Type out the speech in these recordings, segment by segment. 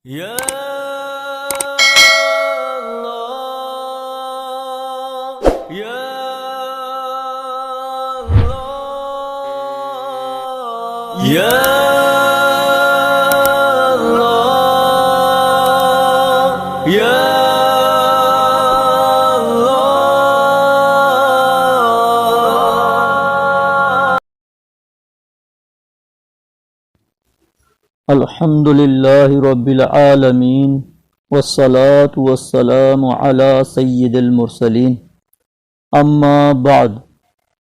Ya Allah, Ya Allah, Ya Allah, Ya Allah. الحمد للہ رب العالمین والصلاة والسلام علی سید المرسلین اما بعد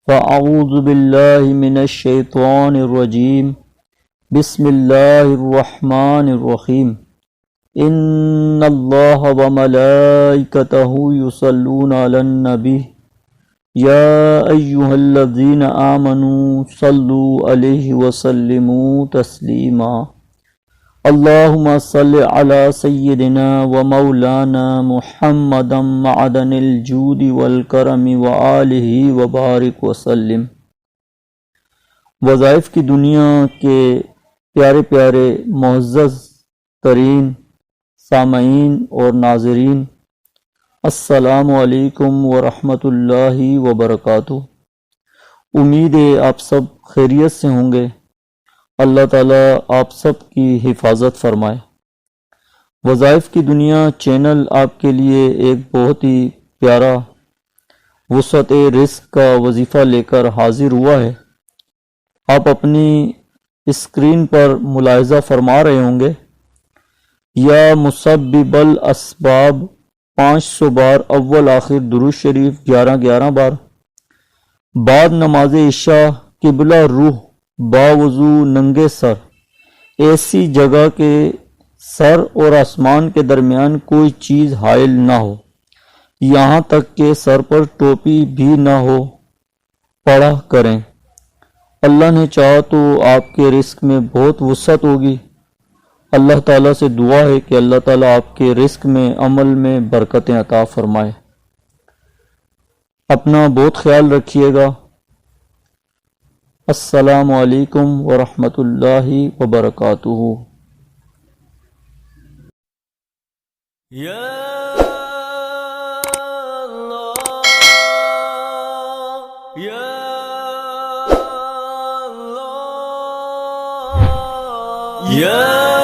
فاعوذ باللہ من الشیطان الرجیم بسم اللہ الرحمن الرحیم ان اللہ وملائکتہ یصلون علی النبی یا ایہا الذین آمنوا صلوا علیہ وسلموا تسلیما اللہم صل علی سیدنا و مولانا محمد معدن الجود والکرم وآلہ وبارک وسلم۔ وظائف کی دنیا کے پیارے پیارے معزز ترین سامعین اور ناظرین، السلام علیکم ورحمۃ اللہ وبرکاتہ۔ امید ہے آپ سب خیریت سے ہوں گے۔ اللہ تعالیٰ آپ سب کی حفاظت فرمائے۔ وظائف کی دنیا چینل آپ کے لیے ایک بہت ہی پیارا وسعت رزق کا وظیفہ لے کر حاضر ہوا ہے۔ آپ اپنی اسکرین پر ملاحظہ فرما رہے ہوں گے، یا مسبب الاسباب 500 بار، اول آخر درود شریف 11 بار، بعد نماز عشاء قبلہ روح باوضو ننگے سر، ایسی جگہ کے سر اور آسمان کے درمیان کوئی چیز حائل نہ ہو، یہاں تک کہ سر پر ٹوپی بھی نہ ہو، پڑھا کریں۔ اللہ نے چاہا تو آپ کے رزق میں بہت وسعت ہوگی۔ اللہ تعالیٰ سے دعا ہے کہ اللہ تعالیٰ آپ کے رزق میں، عمل میں برکتیں عطا فرمائے۔ اپنا بہت خیال رکھیے گا۔ السلام علیکم ورحمۃ اللہ وبرکاتہ۔ Ya Allah, Ya Allah, Ya